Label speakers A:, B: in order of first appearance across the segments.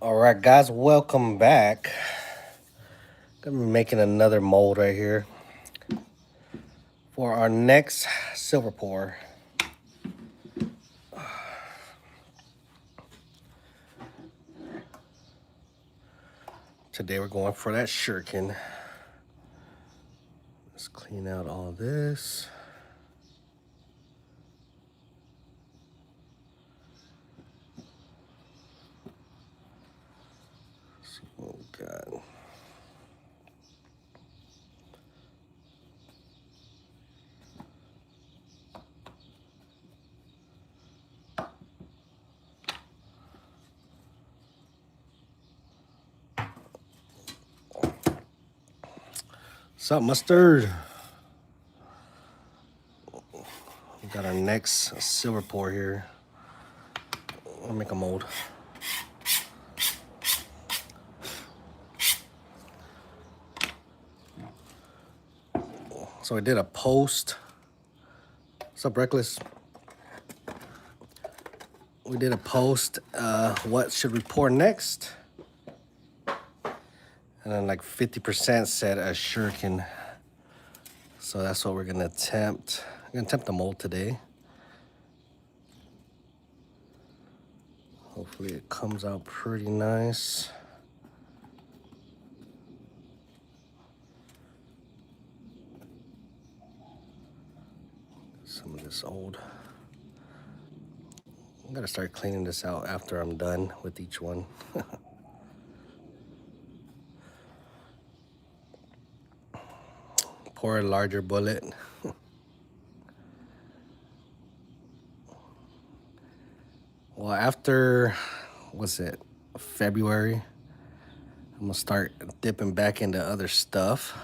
A: All right, guys, welcome back. Gonna be making another mold right here for our next silver pour. Today we're going for that Shuriken. Let's clean out all this. Let's see what we got. What's up, mustard? We got our next silver pour here. I'll make a mold. So I did a post. What's up, Reckless? We did a post. What should we pour next? And then like 50% said a Shuriken. So that's what we're gonna attempt. I'm gonna attempt the mold today. Hopefully it comes out pretty nice. Some of this old. I'm gonna start cleaning this out after I'm done with each one. Pour a larger bullet. Well, after, what's it, February, I'm gonna start dipping back into other stuff.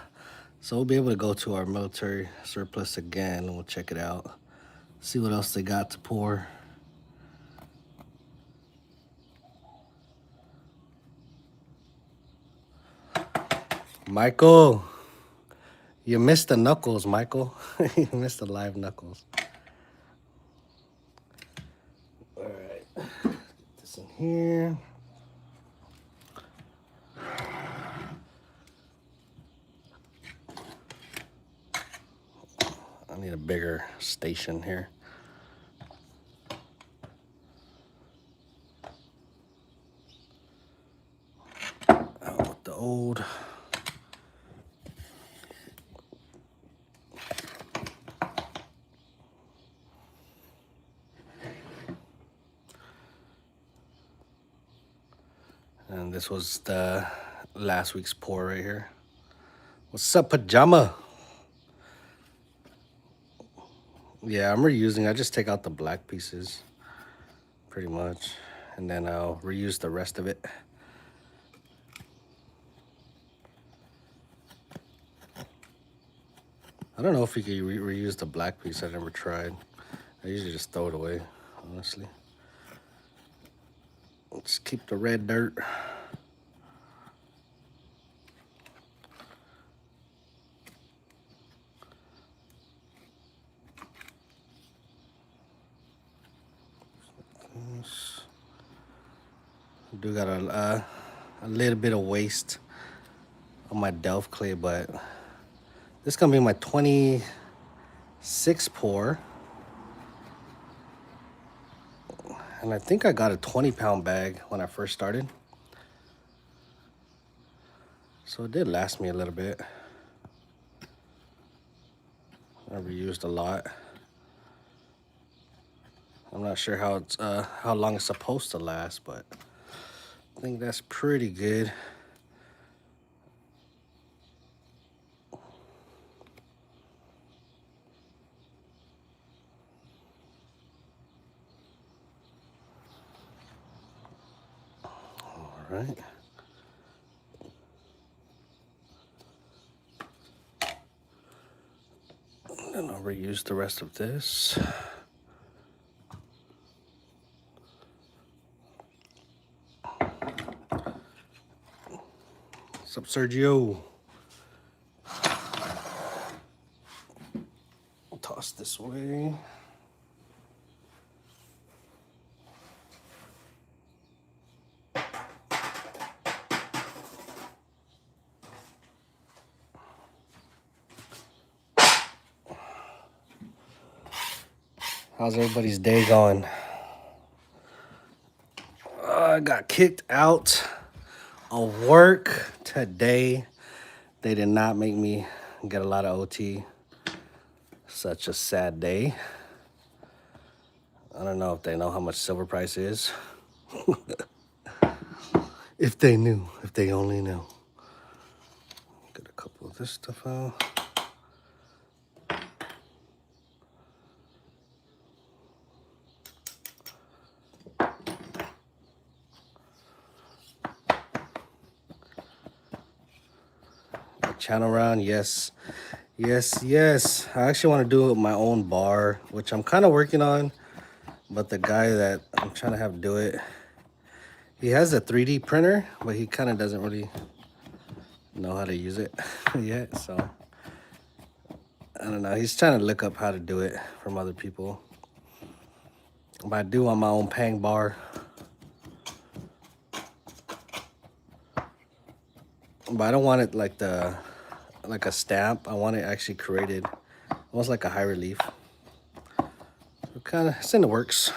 A: So we'll be able to go to our military surplus again and we'll check it out. See what else they got to pour. Michael, you missed the knuckles, Michael. You missed the live knuckles. All right, get this in here. I need a bigger station here. Out with the old. And this was the last week's pour right here. What's up, pajama? Yeah, I'm reusing. I just take out the black pieces, pretty much. And then I'll reuse the rest of it. I don't know if you can reuse the black piece. I never tried. I usually just throw it away, honestly. Let's keep the red dirt. I do got a little bit of waste on my Delft clay, but this is gonna be my 26 pour. And I think I got a 20-pound bag when I first started. So it did last me a little bit. I reused a lot. I'm not sure how long it's supposed to last, but I think that's pretty good. All right. And I'll reuse the rest of this. What's up, Sergio? I'll toss this this way. How's everybody's day going? I got kicked out of work today. They did not make me get a lot of OT. Such a sad day. I don't know if they know how much silver price is. If they knew, if they only knew. Get a couple of this stuff out. Channel round, yes. Yes. I actually want to do my own bar, which I'm kind of working on. But the guy that I'm trying to have do it, he has a 3D printer, but he kind of doesn't really know how to use it yet. So I don't know. He's trying to look up how to do it from other people. But I do want my own pang bar. But I don't want it like a stamp. I want it actually created, almost like a high relief. So kind of, it's in the works.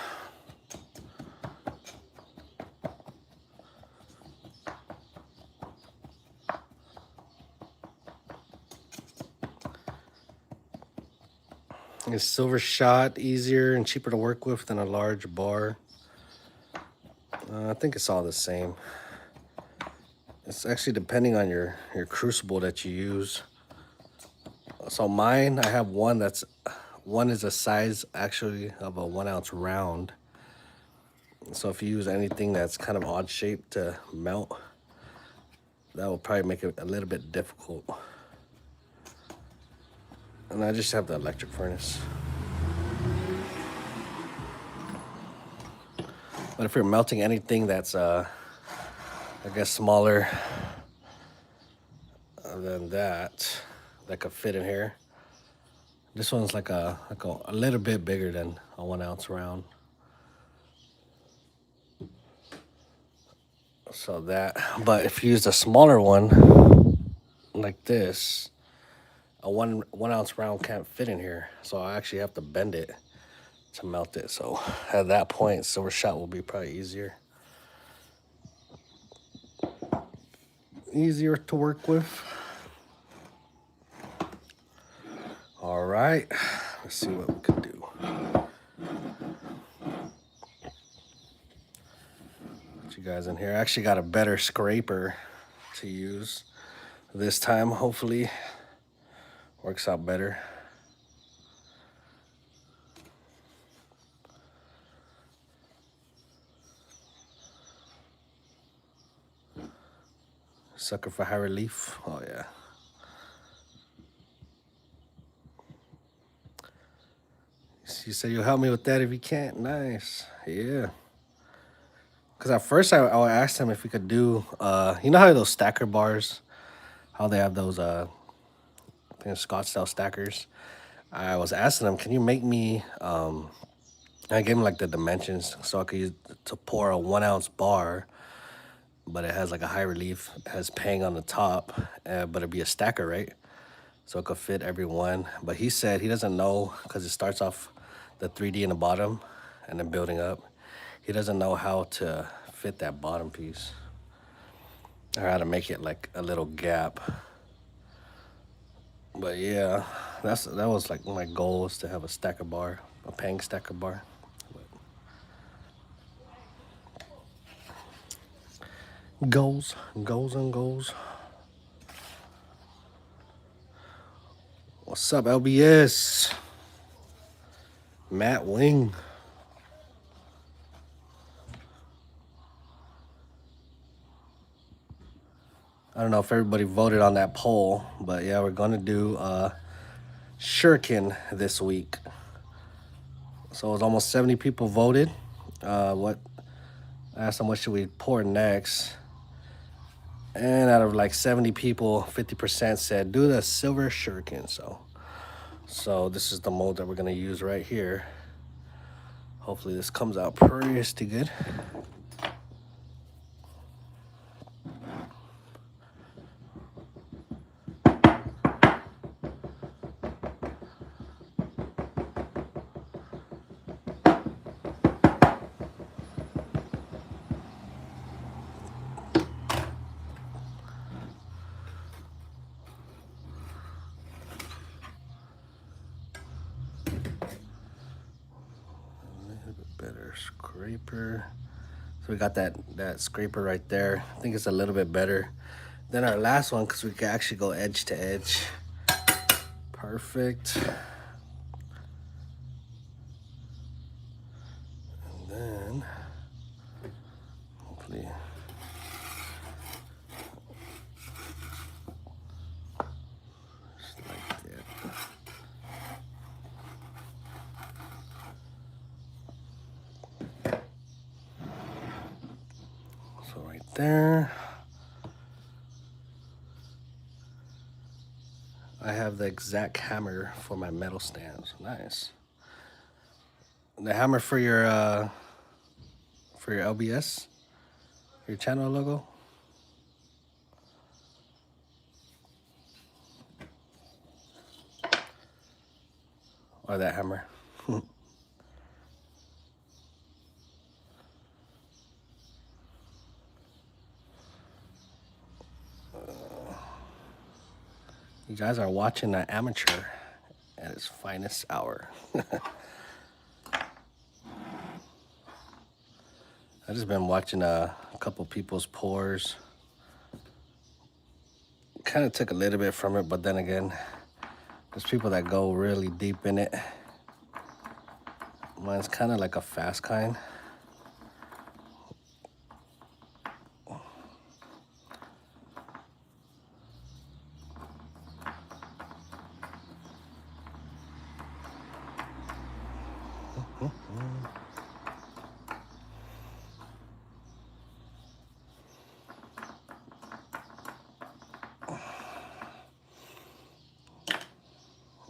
A: It's silver shot, easier and cheaper to work with than a large bar. I think it's all the same. It's actually depending on your crucible that you use. So mine, I have one is a size actually of a 1 ounce round. So if you use anything that's kind of odd shaped to melt, that will probably make it a little bit difficult. And I just have the electric furnace. But if you're melting anything that's, I guess, smaller than that could fit in here. This one's like a little bit bigger than a 1 ounce round. So that, but if you use a smaller one like this, a one ounce round can't fit in here. So I actually have to bend it to melt it. So at that point, silver shot will be probably easier to work with. All right, let's see what we can do. Put you guys in here. I actually got a better scraper to use this time. Hopefully works out better. Sucker for high relief. Oh yeah. You said you'll help me with that if you can't. Nice. Yeah. Because at first I asked him if we could do, you know how those stacker bars, how they have those, I think Scottsdale stackers. I was asking him, can you make me, I gave him like the dimensions so I could use to pour a 1 ounce bar, but it has like a high relief, it has pang on the top, but it'd be a stacker, right? So it could fit every one. But he said he doesn't know because it starts off the 3D in the bottom and then building up. He doesn't know how to fit that bottom piece or how to make it like a little gap. But yeah, that was like my goal, was to have a stacker bar, a pang stacker bar. But goals and goals. What's up, LBS? Matt Wing. I don't know if everybody voted on that poll, but yeah, we're gonna do Shuriken this week. So it was almost 70 people voted. I asked them what should we pour next, and out of like 70 people, 50% said do the silver Shuriken. So So this is the mold that we're gonna use right here. Hopefully this comes out pretty good. Better scraper. So we got that scraper right there. I think it's a little bit better than our last one because we can actually go edge to edge. Perfect. And then hopefully just like that. So right there. I have the exact hammer for my metal stands. Nice. The hammer for your LBS, your channel logo. Or that hammer. You guys are watching an amateur at its finest hour. I just been watching a couple people's pours. Kind of took a little bit from it, but then again, there's people that go really deep in it. Mine's kind of like a fast kind.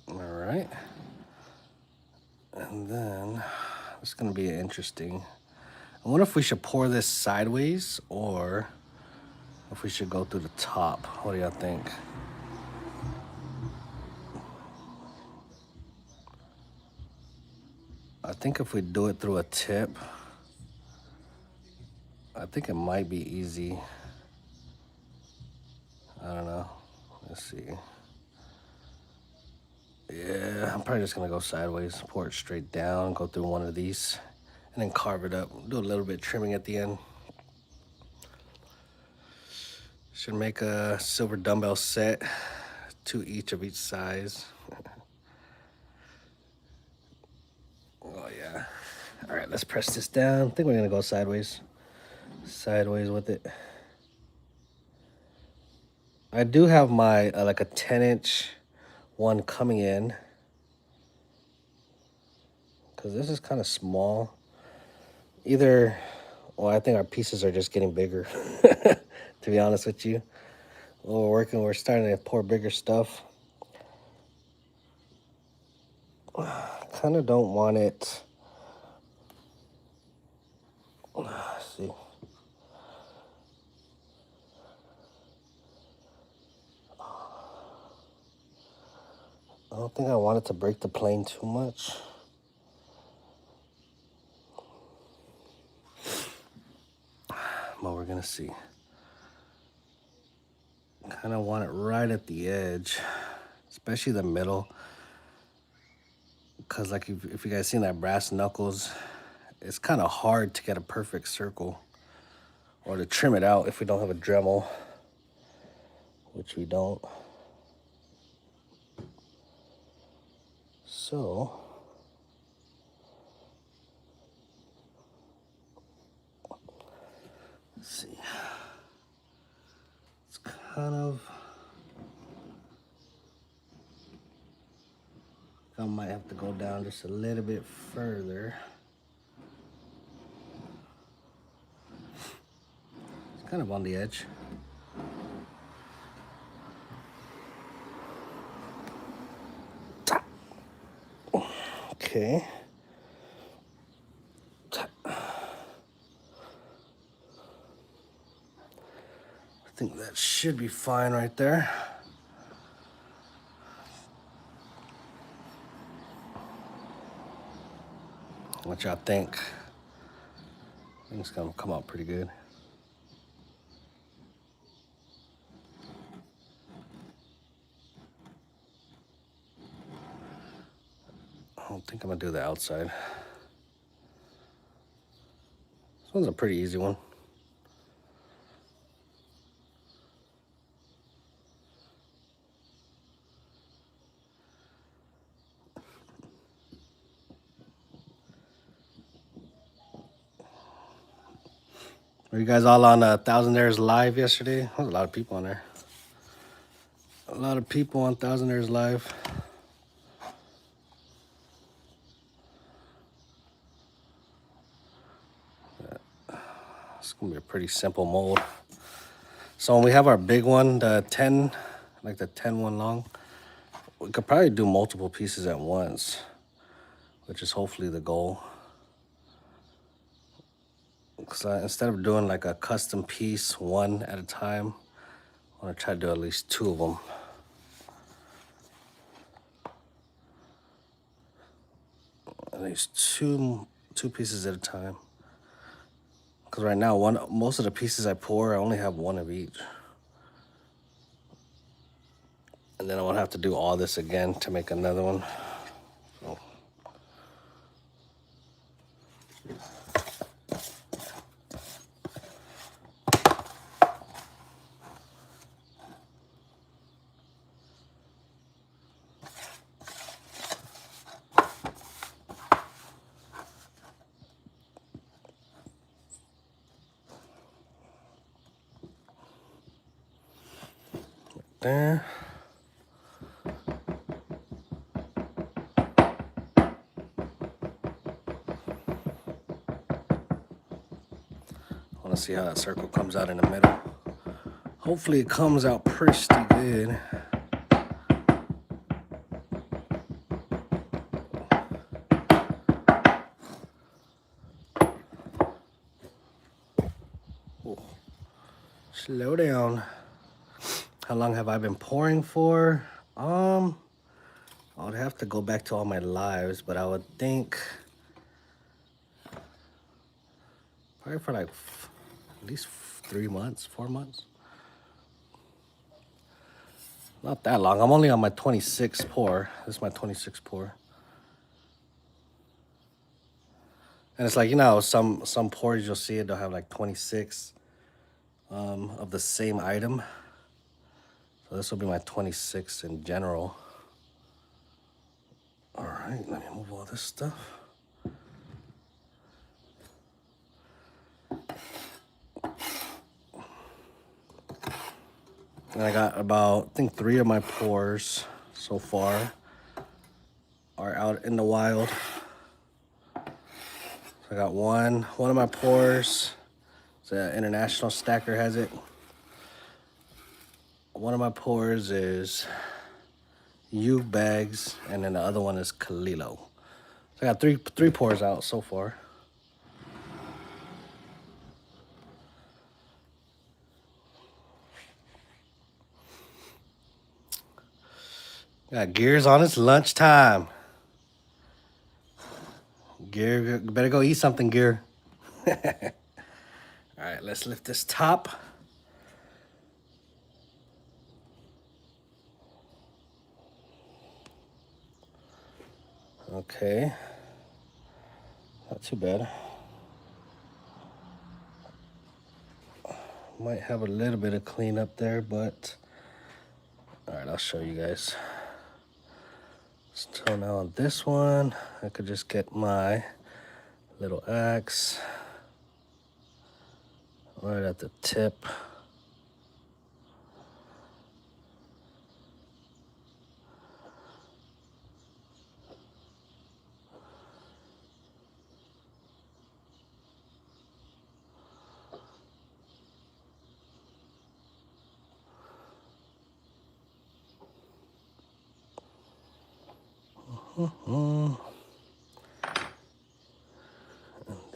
A: All right. And then it's gonna be interesting. I wonder if we should pour this sideways or if we should go through the top. What do y'all think? I think if we do it through a tip, I think it might be easy. I don't know. Let's see. Yeah, I'm probably just gonna go sideways, pour it straight down, go through one of these, and then carve it up. Do a little bit of trimming at the end. Should make a silver dumbbell set, 2 each of each size. Oh yeah. All right, let's press this down. I think we're gonna go sideways. Sideways with it. I do have my like a 10-inch one coming in because this is kind of small. Either, well, I think our pieces are just getting bigger, to be honest with you. While we're working, we're starting to pour bigger stuff. Kind of don't want it. Let's see. I don't think I want it to break the plane too much. But we're gonna see. Kind of want it right at the edge, especially the middle. Because like if you guys seen that brass knuckles, it's kind of hard to get a perfect circle or to trim it out if we don't have a Dremel, which we don't. So let's see. It's kind of, I might have to go down just a little bit further. It's kind of on the edge. Okay. I think that should be fine right there. What y'all think? I think it's gonna come out pretty good. I don't think I'm gonna do the outside. This one's a pretty easy one. Were you guys all on Thousandaires Live yesterday? There was a lot of people on there. A lot of people on Thousandaires Live. It's gonna be a pretty simple mold. So when we have our big one, the 10, like the 10 one long, we could probably do multiple pieces at once, which is hopefully the goal. Because instead of doing like a custom piece one at a time, I want to try to do at least 2 of them. At least two pieces at a time. Because right now, most of the pieces I pour, I only have 1 of each. And then I won't have to do all this again to make another one. So. There. I want to see how that circle comes out in the middle. Hopefully it comes out pretty good. Ooh. Slow down. How long have I been pouring for? I would have to go back to all my lives, but I would think probably for like at least 3 months, 4 months. Not that long. I'm only on my 26th pour. This is my 26th pour. And it's like, you know, some pours you'll see it, they'll have like 26 of the same item. So this will be my 26th in general. All right, let me move all this stuff. And I got about, I think 3 of my pours so far are out in the wild. So I got one of my pours. The International Stacker has it. One of my pours is U Bags, and then the other one is Kalilo. So I got three pours out so far. Got Gears on, it's lunchtime. Gear, better go eat something, Gear. All right, let's lift this top. Okay, not too bad. Might have a little bit of cleanup there, but all right, I'll show you guys. So now on this one, I could just get my little axe right at the tip.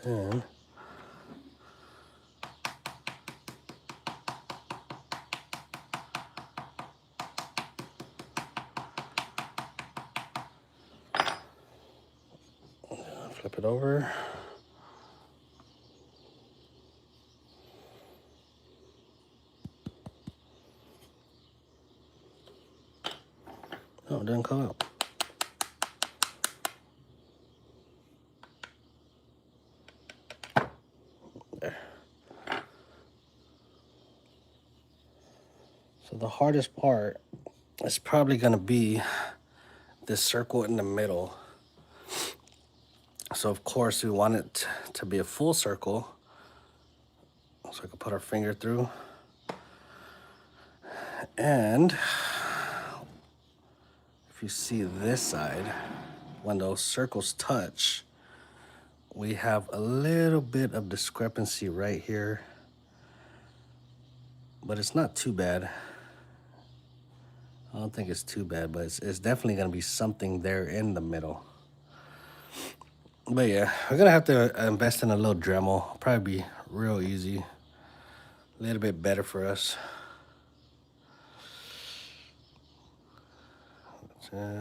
A: And flip it over. Oh, it didn't come out. There. So the hardest part is probably gonna be this circle in the middle. So of course we want it to be a full circle. So I can put our finger through. And if you see this side, when those circles touch, we have a little bit of discrepancy right here, but it's not too bad. I don't think it's too bad, but it's definitely gonna be something there in the middle. But yeah, we're gonna have to invest in a little Dremel. Probably be real easy, a little bit better for us.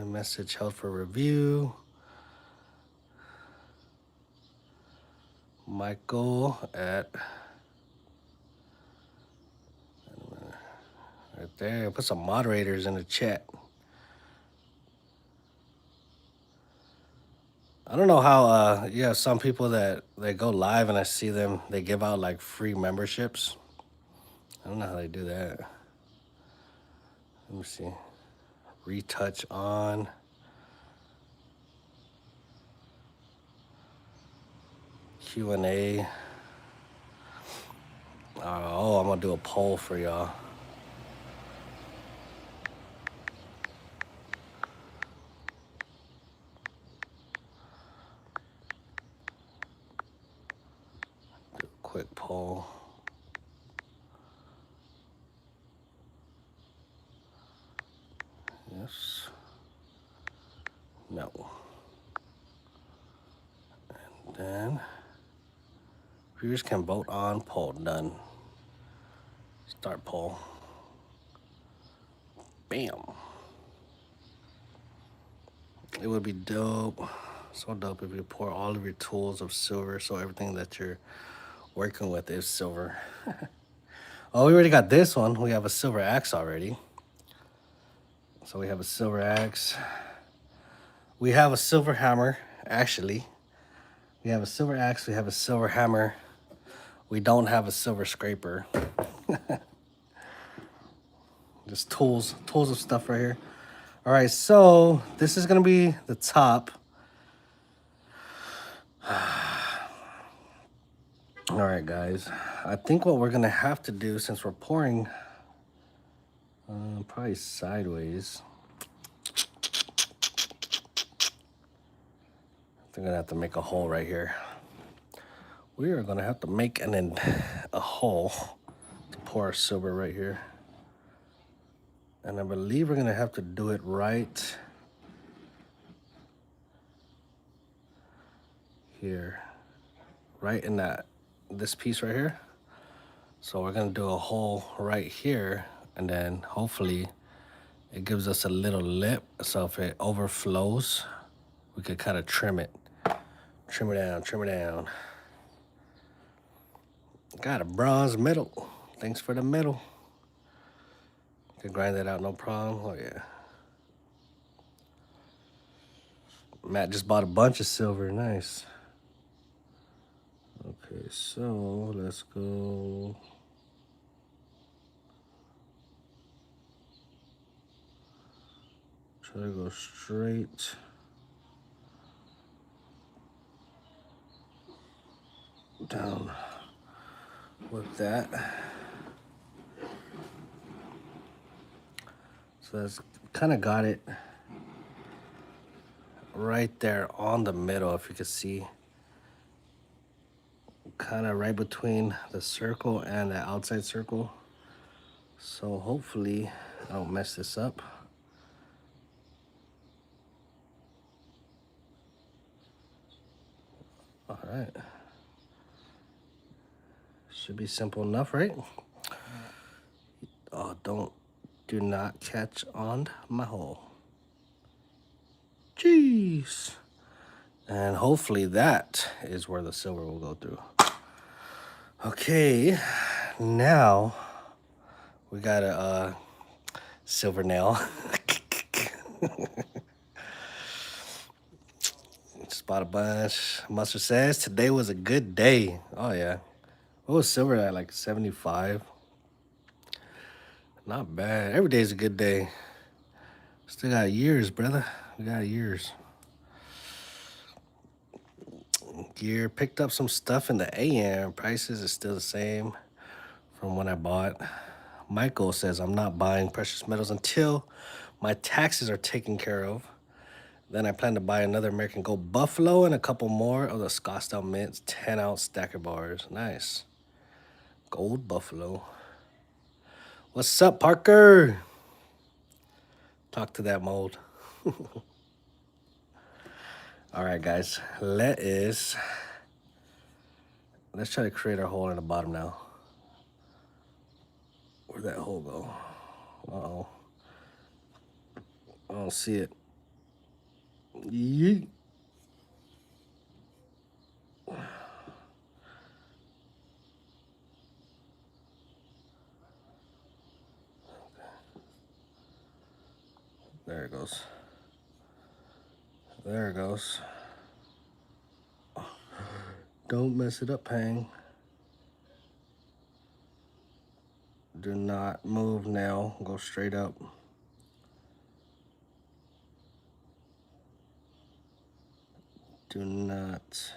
A: Message held for review. Michael at right there. Put some moderators in the chat. I don't know how you have some people that they go live and I see them, they give out like free memberships. I don't know how they do that. Let me see. Retouch on. Q&A. Oh, I'm gonna do a poll for y'all. Do a quick poll. Yes. No. And then viewers can vote on poll. Done. Start poll. Bam. It would be dope, so dope if you pour all of your tools of silver, so everything that you're working with is silver. Oh, we already got this one. We have a silver axe already. So we have a silver axe. We have a silver hammer, actually. We have a silver axe, we have a silver hammer. We don't have a silver scraper. Just tools of stuff right here. All right, so this is gonna be the top. All right, guys. I think what we're gonna have to do, since we're pouring probably sideways, I'm gonna have to make a hole right here. We are gonna have to make a hole to pour our silver right here. And I believe we're gonna have to do it right here, right in this piece right here. So we're gonna do a hole right here, and then hopefully it gives us a little lip. So if it overflows, we could kind of trim it down, trim it down. Got a bronze medal. Thanks for the medal. Can grind that out, no problem. Oh yeah. Matt just bought a bunch of silver. Nice. Okay, so let's go. Try to go straight. Down with that. So that's kind of got it right there on the middle, if you can see. Kind of right between the circle and the outside circle. So hopefully I don't mess this up. All right. Should be simple enough, right? Oh, do not catch on my hole. Jeez. And hopefully that is where the silver will go through. Okay, now we got a silver nail. Just bought a bunch. Mustard says today was a good day. Oh yeah. What was silver at, like 75? Not bad. Every day's a good day. Still got years, brother. We got years. Gear. Picked up some stuff in the AM. Prices is still the same from when I bought. Michael says I'm not buying precious metals until my taxes are taken care of. Then I plan to buy another American Gold Buffalo and a couple more of the Scottsdale Mints 10-ounce stacker bars. Nice. Gold Buffalo. What's up, Parker? Talk to that mold. All right, guys. Let's try to create our hole in the bottom now. Where'd that hole go? Uh-oh. I don't see it. Yeet. There it goes. There it goes. Don't mess it up, Pang. Do not move now. Go straight up. Do not.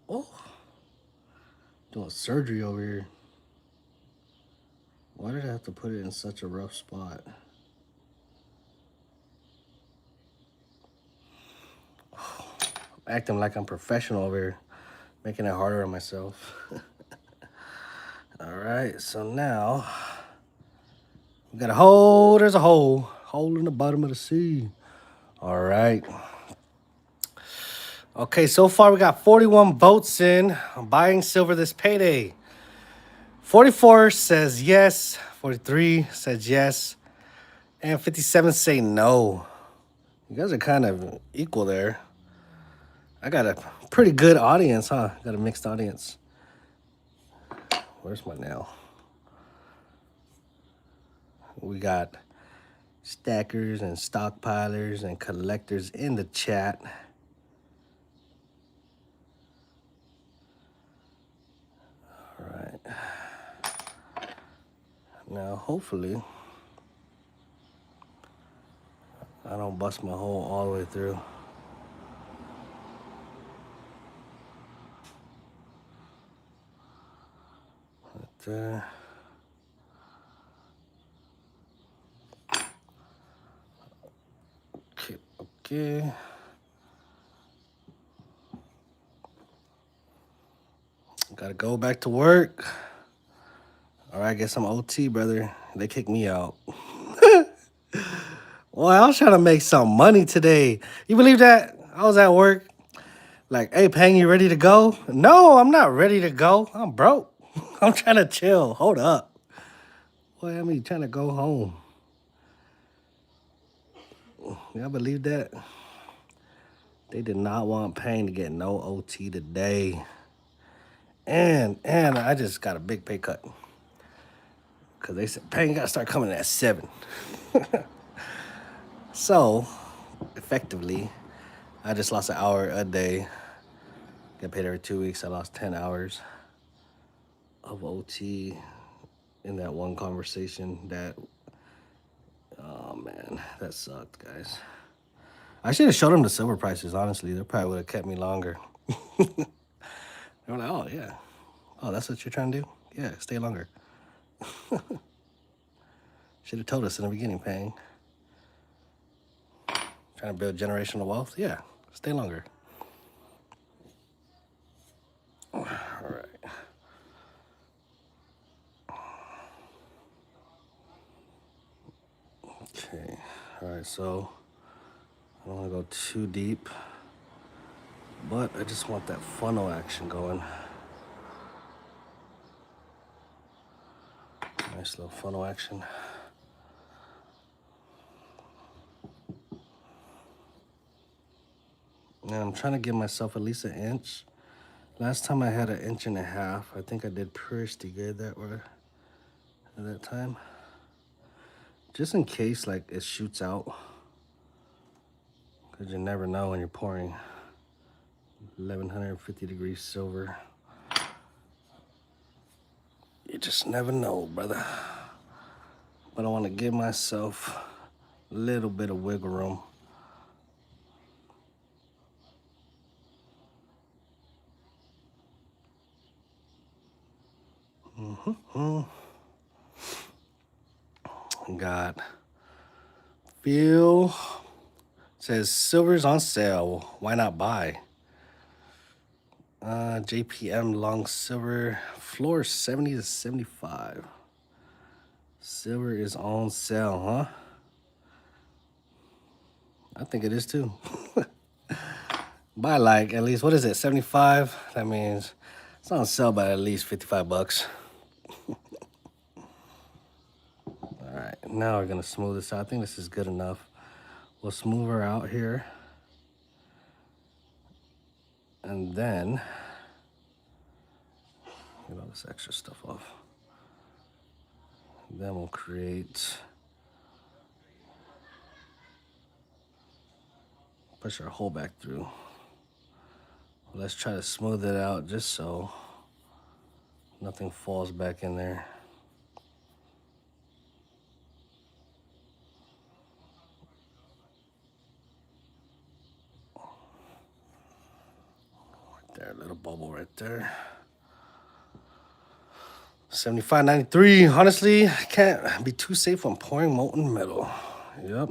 A: Oh. Doing surgery over here. Why did I have to put it in such a rough spot? Acting like I'm professional over here. Making it harder on myself. All right, so now we got a hole. There's a hole. Hole in the bottom of the sea. All right. Okay, so far we got 41 votes in. I'm buying silver this payday. 44 says yes. 43 says yes. And 57 say no. You guys are kind of equal there. I got a pretty good audience, huh? Got a mixed audience. Where's my nail? We got stackers and stockpilers and collectors in the chat. All right. Now, hopefully, I don't bust my hole all the way through. Right there. Okay. Gotta go back to work. All right, get some OT, brother. They kicked me out. Well, I was trying to make some money today. You believe that? I was at work. Like, hey, Pang, you ready to go? No, I'm not ready to go. I'm broke. I'm trying to chill. Hold up. Boy, I mean, trying to go home. Y'all believe that? They did not want Pang to get no OT today. And I just got a big pay cut. Because they said, Pang, you got to start coming at 7. So, effectively, I just lost an hour a day. Get paid every 2 weeks. I lost 10 hours of OT in that one conversation. Oh man, that sucked, guys. I should have showed them the silver prices, honestly. They probably would have kept me longer. They were like, oh, yeah. Oh, that's what you're trying to do? Yeah, stay longer. Should have told us in the beginning, Pang. Trying to build generational wealth? Yeah, stay longer. All right. Okay. All right, so I don't want to go too deep. But I just want that funnel action going. Nice little funnel action. And I'm trying to give myself at least an inch. Last time I had 1.5 inches. I think I did pretty good that way at that time. Just in case like it shoots out. Because you never know when you're pouring 1150 degrees silver. You just never know, brother. But I want to give myself a little bit of wiggle room. Got Phil says silver's on sale. Why not buy? JPM long silver floor 70 to 75. Silver is on sale, huh? I think it is too. Buy like at least, what is it, 75? That means it's on sale by at least 55 bucks. All right, now we're gonna smooth this out. I think this is good enough. We'll smooth her out here. And then, get all this extra stuff off. Then we'll create, push our hole back through. Let's try to smooth it out just so nothing falls back in there. Right there, a little bubble right there. 75.93. Honestly, I can't be too safe on pouring molten metal. Yep.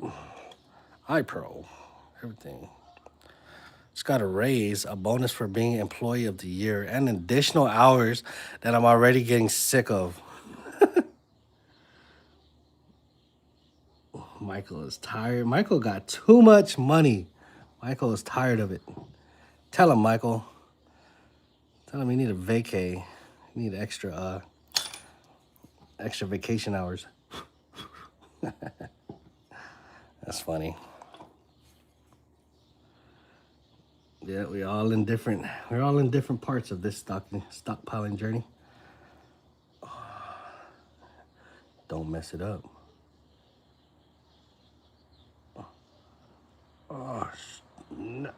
A: iPro. Everything. Just got a raise, a bonus for being Employee of the Year, and additional hours that I'm already getting sick of. Michael is tired. Michael got too much money. Michael is tired of it. Tell him, Michael. Tell him you need a vacay. You need extra vacation hours. That's funny. Yeah, we're all in different parts of this stockpiling journey. Don't mess it up. Oh, no.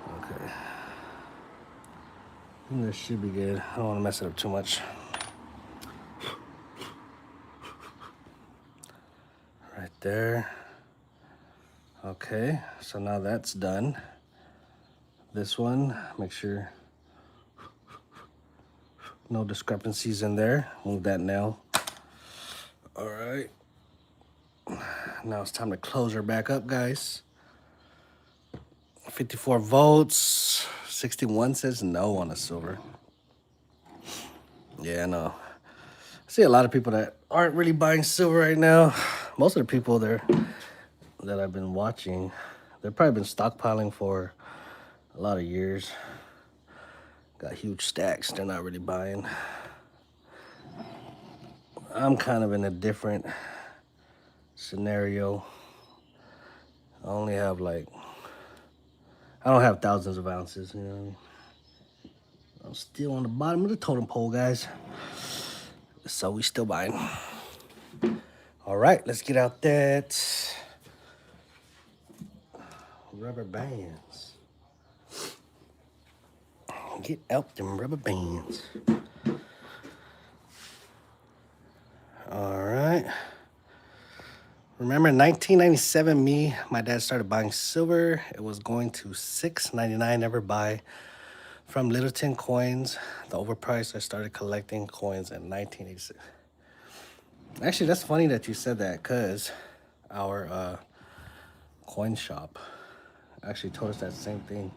A: Okay. This should be good. I don't want to mess it up too much. Right there. Okay, so now that's done. This one, make sure no discrepancies in there. Move that nail. All right. Now it's time to close her back up, guys. 54 volts. 61 says no on the silver. Yeah, I know. I see a lot of people that aren't really buying silver right now. Most of the people there that I've been watching, they've probably been stockpiling for a lot of years. Got huge stacks. They're not really buying. I'm kind of in a different scenario. I only have I don't have thousands of ounces, you know what I mean? I'm still on the bottom of the totem pole, guys. So we still buying. All right, let's get out that rubber bands. Get out them rubber bands. All right. Remember 1997, my dad started buying silver. It was going to $6.99. Never buy from Littleton coins. The overpriced. I started collecting coins in 1986. Actually, that's funny that you said that, because our coin shop actually told us that same thing.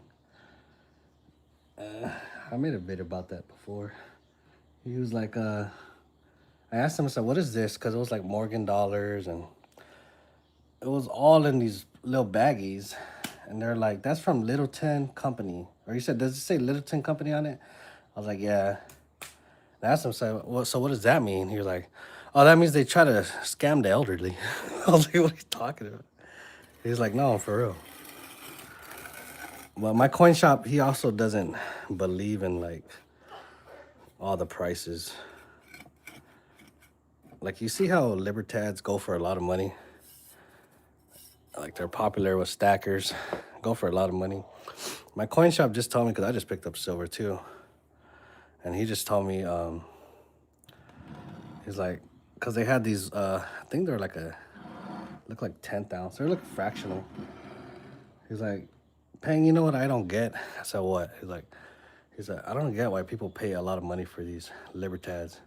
A: I made a video about that before. He was like, I asked him, I said, what is this? Because it was like Morgan dollars, and it was all in these little baggies. and they're like, "That's from Littleton Company." Or he said, "Does it say Littleton Company on it?" I was like, "Yeah." And I asked him, so what does that mean?" He was like, "Oh, that means they try to scam the elderly." I was like, "What are you talking about?" He's like, "No, for real." Well, my coin shop, he also doesn't believe in like all the prices. Like, you see how libertads go for a lot of money? Like, they're popular with stackers, go for a lot of money. My coin shop just told me, because I just picked up silver too, and he just told me, he's like, because they had these, I think they're like look like 10th ounce. They're like fractional. He's like, "Pang, you know what I don't get?" I said, "What?" He's like, "I don't get why people pay a lot of money for these libertads."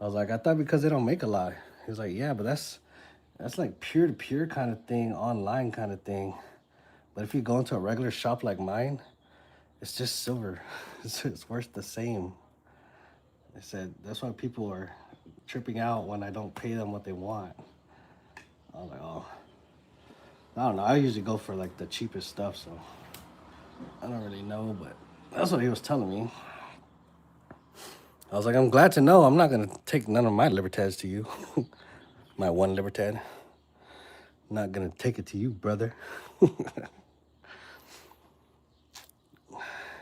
A: I was like, "I thought because they don't make a lot." He's like, "Yeah, but that's like peer to peer kind of thing, online kind of thing. But if you go into a regular shop like mine, it's just silver. It's worth the same." I said, "That's why people are tripping out when I don't pay them what they want." I was like, "Oh, I don't know. I usually go for like the cheapest stuff, so I don't really know." But that's what he was telling me. I was like, "I'm glad to know. I'm not gonna take none of my libertads to you." My one libertad. I'm not gonna take it to you, brother.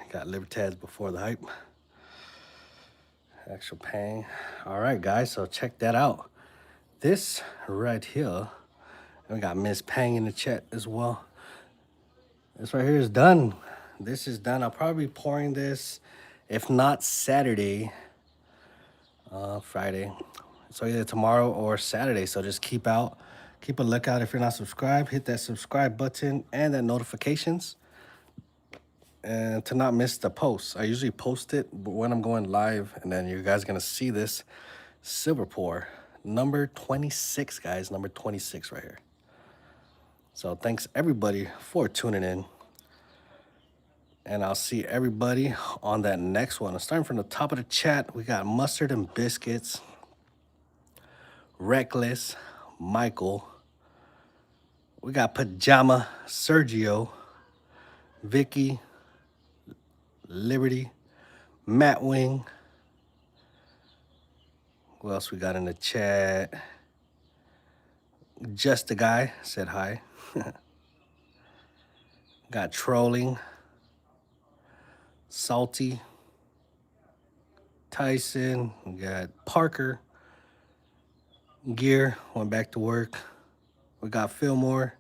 A: Got libertads before the hype. Actual Pang. All right, guys. So check that out. This right here. And we got Miss Pang in the chat as well. This right here is done. This is done. I'll probably be pouring this, if not Saturday, Friday. So either tomorrow or Saturday. So just keep a lookout. If you're not subscribed, hit that subscribe button and that notifications, and to not miss the posts. I usually post it when I'm going live, and then you guys are gonna see this silver pour number 26, guys. Number 26 right here. So thanks everybody for tuning in. And I'll see everybody on that next one. Starting from the top of the chat, we got Mustard and Biscuits, Reckless, Michael. We got Pajama, Sergio, Vicky, Liberty, Matt Wing. Who else we got in the chat? Just a Guy said hi. Got Trolling, Salty, Tyson. We got Parker, Gear, went back to work. We got Fillmore,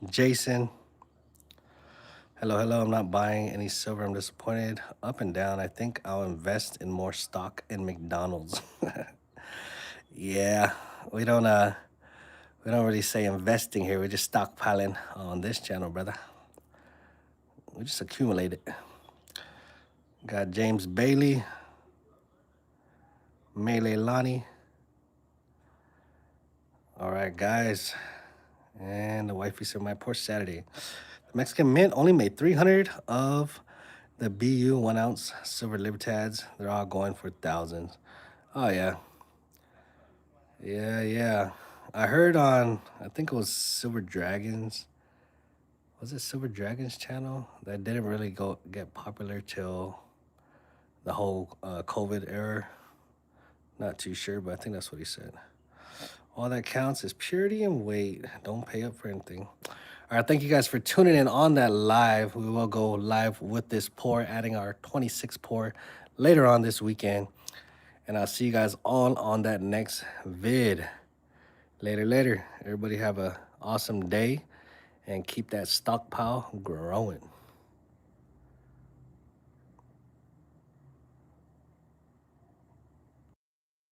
A: Jason. Hello, hello. I'm not buying any silver. I'm disappointed. Up and down. I think I'll invest in more stock in McDonald's. Yeah, we don't really say investing here. We're just stockpiling on this channel, brother. We just accumulate it. Got James Bailey, Melee Lonnie. All right, guys. And the wifey said my poor Saturday. The Mexican Mint only made 300 of the BU 1 ounce silver libertads. They're all going for thousands. Oh, yeah. Yeah. I heard on, I think it was Silver Dragons. Was it Silver Dragons channel? That didn't really get popular till the whole COVID era. Not too sure, but I think that's what he said. All that counts is purity and weight. Don't pay up for anything. All right, thank you guys for tuning in on that live. We will go live with this pour, adding our 26 pour later on this weekend. And I'll see you guys all on that next vid. Later. Everybody have a awesome day and keep that stockpile growing.